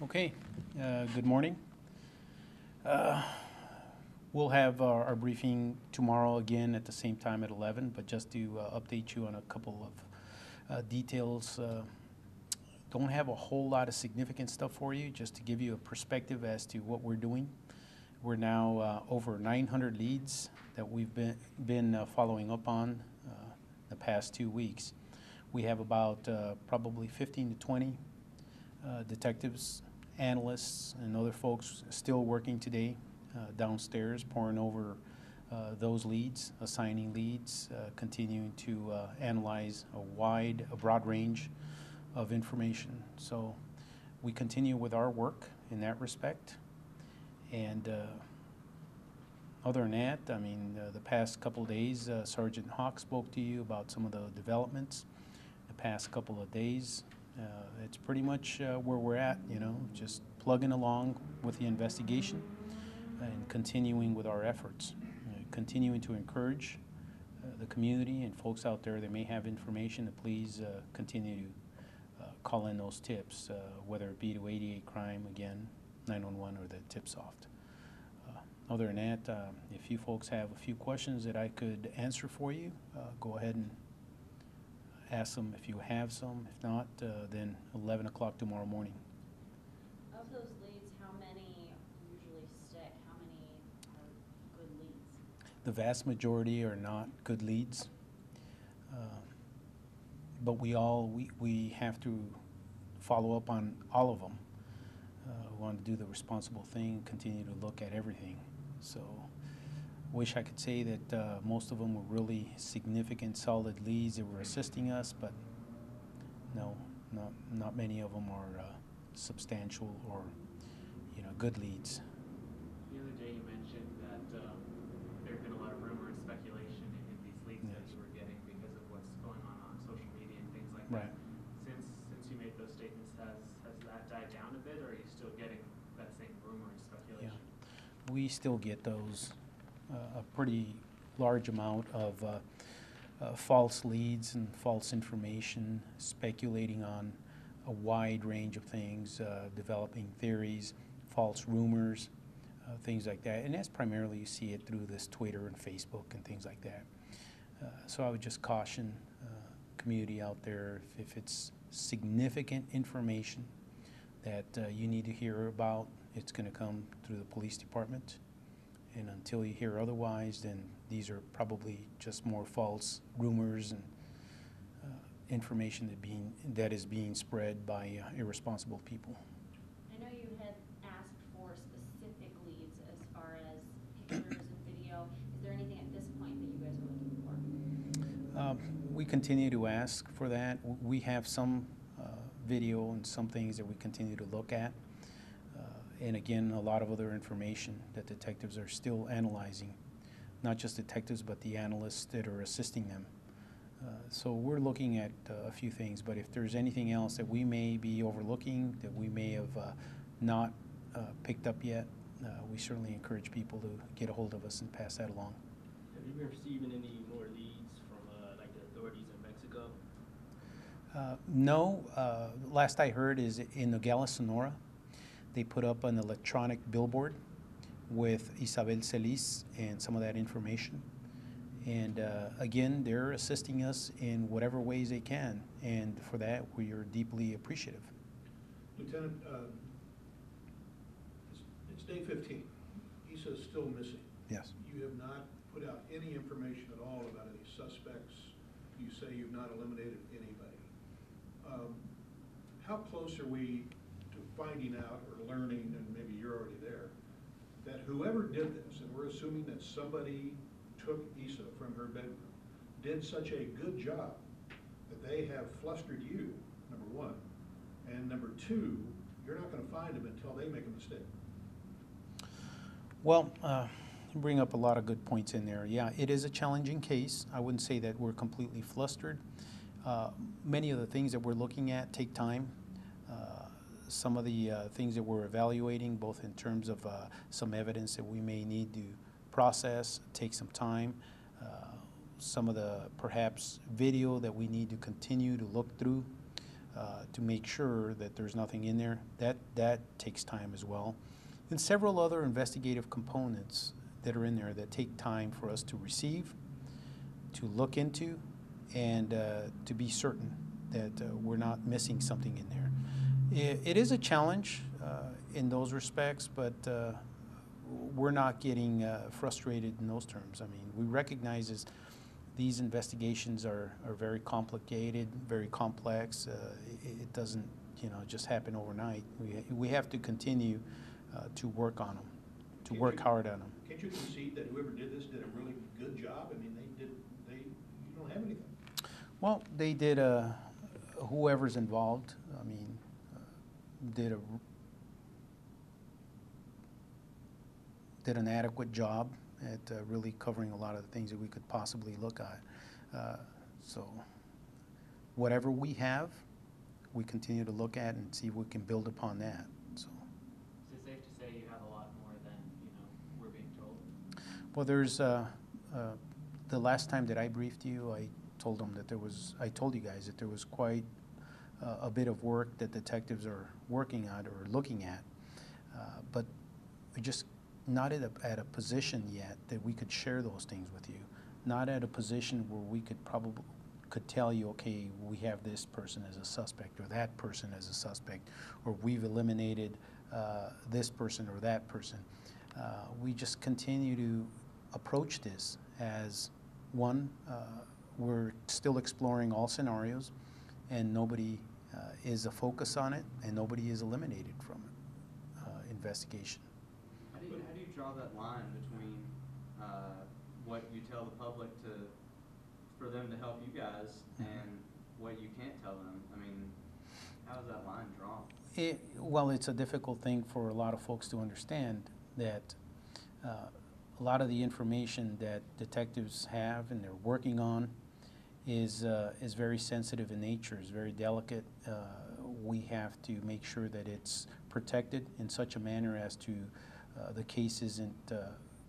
Okay, good morning. Uh, We'll have our briefing tomorrow again at the same time at 11, but just to update you on a couple of details. Don't have a whole lot of significant stuff for you, just to give you a perspective as to what we're doing. We're now over 900 leads that we've been following up on the past 2 weeks. We have about probably 15 to 20 detectives, analysts, and other folks still working today downstairs, pouring over those leads, assigning leads, continuing to analyze a broad range of information. So we continue with our work in that respect. And other than that, I mean, the past couple of days, Sergeant Hawk spoke to you about some of the developments the past couple of days. It's pretty much where we're at, just plugging along with the investigation and continuing with our efforts, continuing to encourage the community and folks out there that may have information to please continue to call in those tips, whether it be to 88 crime, again, 911, or the tip-soft. Other than that, if you folks have a few questions that I could answer for you, go ahead and ask them if you have some. If not, then 11 o'clock tomorrow morning. Of those leads, how many usually stick? How many are good leads? The vast majority are not good leads, but we have to follow up on all of them. We want to do the responsible thing, continue to look at everything. So wish I could say that most of them were really significant, solid leads that were assisting us, but no, not many of them are substantial or good leads. The other day you mentioned that there had been a lot of rumor and speculation in these leads that you were getting because of what's going on social media and things like Right. that. Since you made those statements, has that died down a bit, or are you still getting that same rumor and speculation? Yeah. We still get those, a pretty large amount of false leads and false information, speculating on a wide range of things, developing theories, false rumors, things like that. And that's primarily, you see it through this Twitter and Facebook and things like that. So I would just caution community out there, if it's significant information that you need to hear about, it's going to come through the police department. And until you hear otherwise, then these are probably just more false rumors and information that is being spread by irresponsible people. I know you had asked for specific leads as far as pictures and video. Is there anything at this point that you guys are looking for? We continue to ask for that. We have some video and some things that we continue to look at. And again, a lot of other information that detectives are still analyzing. Not just detectives, but the analysts that are assisting them. So we're looking at a few things, but if there's anything else that we may be overlooking, that we may have not picked up yet, we certainly encourage people to get a hold of us and pass that along. Have you been receiving any more leads from like the authorities in Mexico? No. Last I heard is in Nogales, Sonora. They put up an electronic billboard with Isabel Celis and some of that information. And again, they're assisting us in whatever ways they can. And for that, we are deeply appreciative. Lieutenant, it's day 15. Isa is still missing. Yes. You have not put out any information at all about any suspects. You say you've not eliminated anybody. How close are we to finding out or learning, and maybe you're already there, that whoever did this, and we're assuming that somebody took Isa from her bedroom, did such a good job that they have flustered you, number one, and number two, you're not going to find them until they make a mistake? Well, you bring up a lot of good points in there. Yeah, it is a challenging case. I wouldn't say that we're completely flustered. Many of the things that we're looking at take time. Some of the things that we're evaluating, both in terms of some evidence that we may need to process, take some time. Some of the perhaps video that we need to continue to look through to make sure that there's nothing in there. That takes time as well. And several other investigative components that are in there that take time for us to receive, to look into, and to be certain that we're not missing something in there. It is a challenge in those respects, but we're not getting frustrated in those terms. I mean, we recognize these investigations are very complicated, very complex. It doesn't, just happen overnight. We have to continue to work on them, to work hard on them. Can't you concede that whoever did this did a really good job? I mean, you don't have anything. Well, they did, whoever's involved, I mean, did an adequate job at really covering a lot of the things that we could possibly look at. So whatever we have, we continue to look at and see if we can build upon that. So. Is it safe to say you have a lot more than, we're being told? Well, there's, the last time that I briefed you, I told you guys that there was quite a bit of work that detectives are working on or looking at, but we're just not at a position yet that we could share those things with you. Not at a position where we could tell you, okay, we have this person as a suspect or that person as a suspect, or we've eliminated this person or that person. We just continue to approach this as one, we're still exploring all scenarios, and nobody is a focus on it, and nobody is eliminated from investigation. How do you draw that line between what you tell the public for them to help you guys and what you can't tell them? I mean, how is that line drawn? Well, it's a difficult thing for a lot of folks to understand that a lot of the information that detectives have and they're working on is very sensitive in nature, is very delicate. We have to make sure that it's protected in such a manner as to the case isn't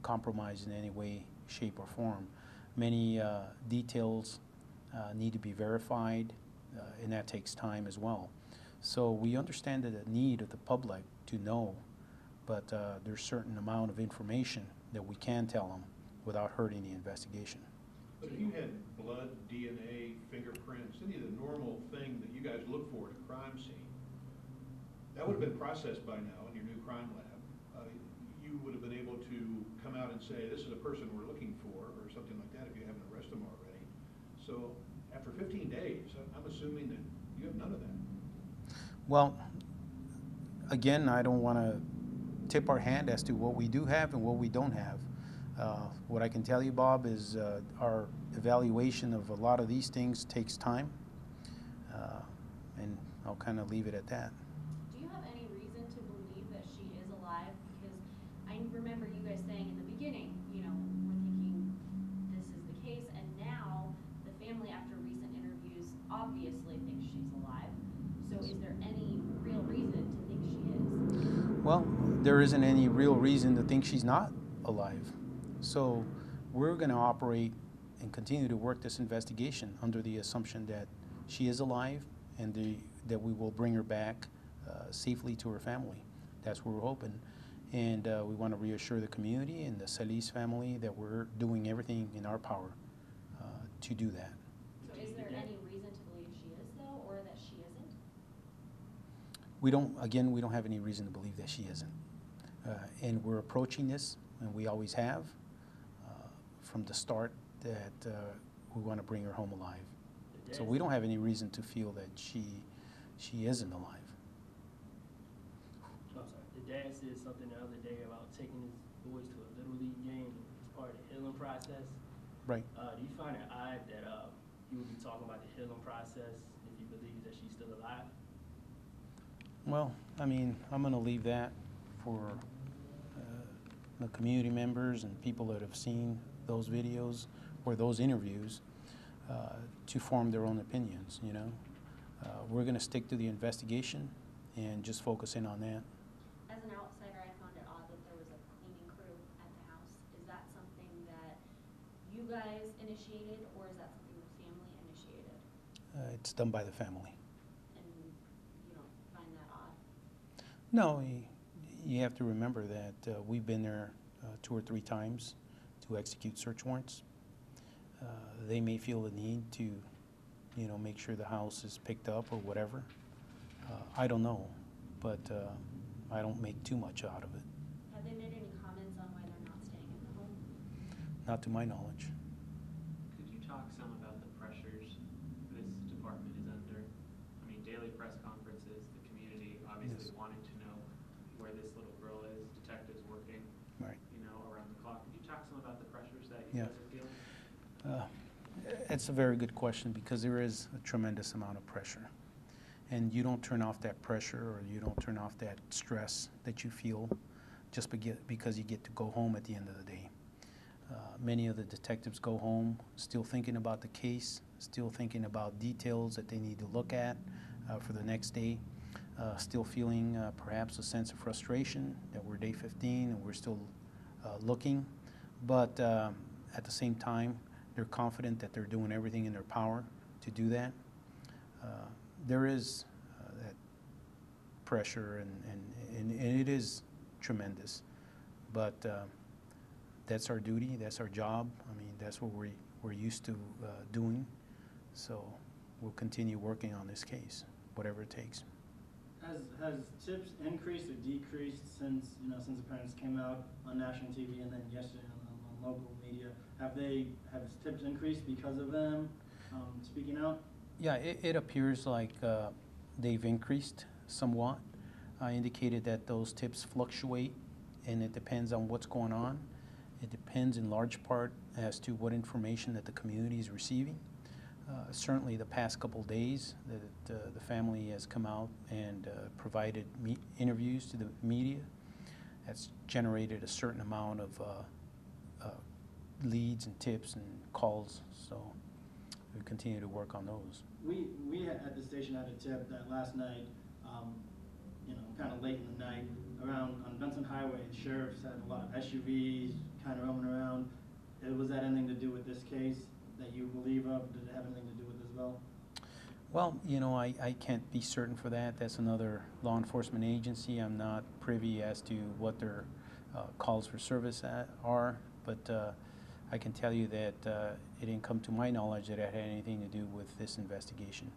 compromised in any way, shape, or form. Many details need to be verified, and that takes time as well. So we understand the need of the public to know, but there's a certain amount of information that we can tell them without hurting the investigation. But if you had blood, DNA, fingerprints, any of the normal thing that you guys look for at a crime scene, that would have been processed by now in your new crime lab. You would have been able to come out and say, this is a person we're looking for, or something like that, if you haven't arrested them already. So after 15 days, I'm assuming that you have none of that. Well, again, I don't want to tip our hand as to what we do have and what we don't have. What I can tell you, Bob, is our evaluation of a lot of these things takes time, and I'll kind of leave it at that. Do you have any reason to believe that she is alive? Because I remember you guys saying in the beginning, we're thinking this is the case, and now the family, after recent interviews, obviously thinks she's alive. So is there any real reason to think she is? Well, there isn't any real reason to think she's not alive. So we're going to operate and continue to work this investigation under the assumption that she is alive and that we will bring her back safely to her family. That's what we're hoping. And we want to reassure the community and the Celis family that we're doing everything in our power to do that. So is there any reason to believe she is, though, or that she isn't? We don't have any reason to believe that she isn't. And we're approaching this, and we always have, from the start, that we want to bring her home alive. So we don't have any reason to feel that she isn't alive. I'm sorry. The dad said something the other day about taking his boys to a Little League game as part of the healing process. Right. Do you find it odd that you would be talking about the healing process if you believe that she's still alive? Well, I mean, I'm going to leave that for the community members and people that have seen those videos or those interviews to form their own opinions, We're going to stick to the investigation and just focus in on that. As an outsider, I found it odd that there was a cleaning crew at the house. Is that something that you guys initiated, or is that something the family initiated? It's done by the family. And No, you have to remember that we've been there 2 or 3 times to execute search warrants. They may feel the need to, make sure the house is picked up or whatever. I don't know, but I don't make too much out of it. Have they made any comments on why they're not staying in the home? Not to my knowledge. Could you talk some about the pressures this department is under? I mean, daily press conferences, the community obviously Yes. wanting to know where this little girl is, detectives working, Right. around the clock. Could you talk some about the pressures that Yeah. you guys are feeling? It's a very good question because there is a tremendous amount of pressure. And you don't turn off that pressure or you don't turn off that stress that you feel just because you get to go home at the end of the day. Many of the detectives go home still thinking about the case, still thinking about details that they need to look at for the next day, still feeling perhaps a sense of frustration that we're day 15 and we're still looking. But at the same time, they're confident that they're doing everything in their power to do that. There is that pressure, and it is tremendous. But that's our duty, that's our job. I mean, that's what we're used to doing. So we'll continue working on this case, whatever it takes. Has tips increased or decreased since since the parents came out on national TV and then yesterday on local media? Have tips increased because of them speaking out? Yeah, it appears like they've increased somewhat. I indicated that those tips fluctuate, and it depends on what's going on. It depends in large part as to what information that the community is receiving. Certainly the past couple days that the family has come out and provided interviews to the media. That's generated a certain amount of leads and tips and calls, so we continue to work on those. We at the station had a tip that last night, kind of late in the night, around on Benson Highway, the sheriffs had a lot of SUVs kind of roaming around. Was that anything to do with this case that you believe of? Did it have anything to do with this as well? Well, I can't be certain for that. That's another law enforcement agency. I'm not privy as to what their calls for service are, but I can tell you that it didn't come to my knowledge that it had anything to do with this investigation.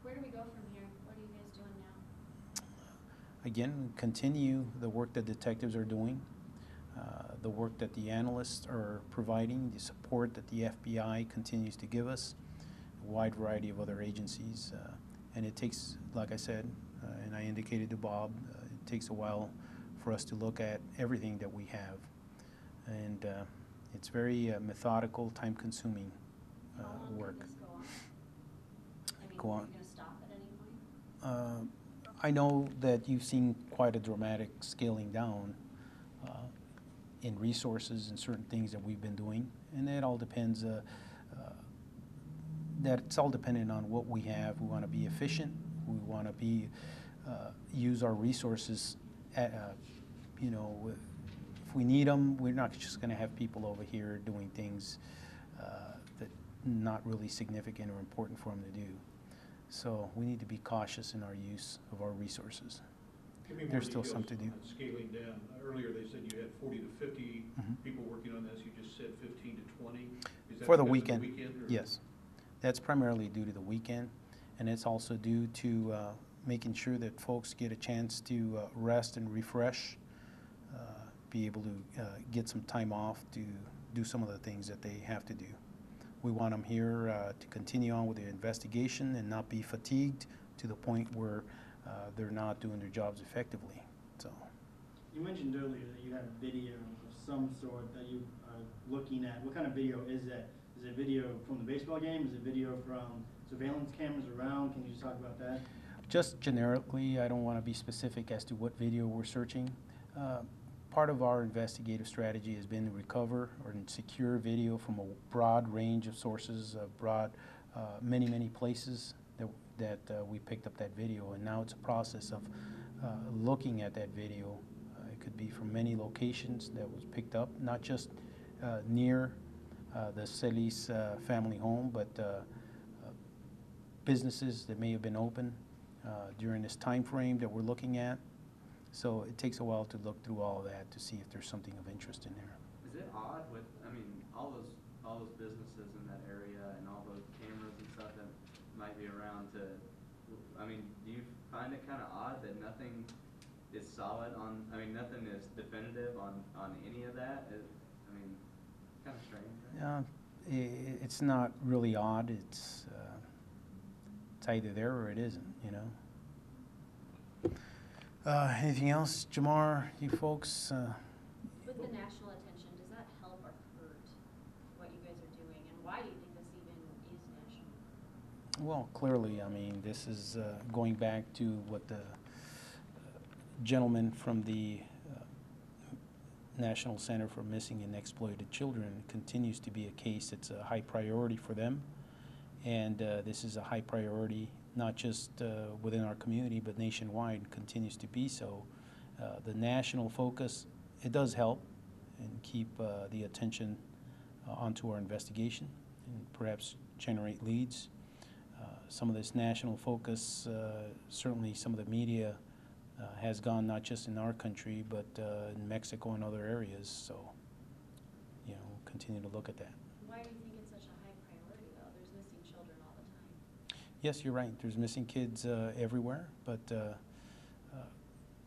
Where do we go from here? What are you guys doing now? Again, continue the work that detectives are doing, the work that the analysts are providing, the support that the FBI continues to give us, a wide variety of other agencies. And it takes, like I said, and I indicated to Bob, it takes a while for us to look at everything that we have. And it's very methodical, time-consuming How long work. can this go on? I mean, Go on. are you going to stop at any point? I know that you've seen quite a dramatic scaling down in resources and certain things that we've been doing, and it all depends. That's all dependent on what we have. We want to be efficient. We want to be use our resources. If we need them, we're not just going to have people over here doing things that not really significant or important for them to do. So we need to be cautious in our use of our resources. Give me more There's still details some to do. on scaling down. Earlier they said you had 40 to 50 Mhm. people working on this. You just said 15 to 20. Is that For the because of weekend, or- yes. That's primarily due to the weekend, and it's also due to making sure that folks get a chance to rest and refresh, be able to get some time off to do some of the things that they have to do. We want them here to continue on with the investigation and not be fatigued to the point where they're not doing their jobs effectively. So. You mentioned earlier that you have video of some sort that you are looking at. What kind of video is that? Is it video from the baseball game? Is it video from surveillance cameras around? Can you just talk about that? Just generically, I don't want to be specific as to what video we're searching. Part of our investigative strategy has been to recover or secure video from a broad range of sources, many places that we picked up that video, and now it's a process of looking at that video. It could be from many locations that was picked up, not just near the Celis family home, but businesses that may have been open, during this time frame that we're looking at. So it takes a while to look through all of that to see if there's something of interest in there. Is it odd with, I mean, all those businesses in that area and all those cameras and stuff that might be around to, I mean, do you find it kind of odd that nothing is solid on, I mean, nothing is definitive on any of that? I mean, kind of strange, right? It's not really odd. It's either there or it isn't, you know. Anything else, Jamar, you folks? With the national attention, does that help or hurt what you guys are doing, and why do you think this even is national? Well, clearly, I mean, this is going back to what the gentleman from the National Center for Missing and Exploited Children continues to be a case that's a high priority for them. And this is a high priority, not just within our community, but nationwide, continues to be so. The national focus, it does help and keep the attention onto our investigation and perhaps generate leads. Some of this national focus, certainly some of the media has gone not just in our country, but in Mexico and other areas. So, you know, we'll continue to look at that. Why do you think it's such a high priority, though? There's missing children all the time. Yes, you're right. There's missing kids everywhere, but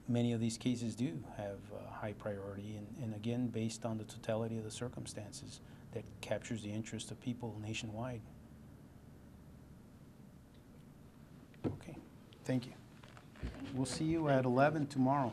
many of these cases do have high priority, and again, based on the totality of the circumstances that captures the interest of people nationwide. Okay, thank you. We'll see you at 11 tomorrow.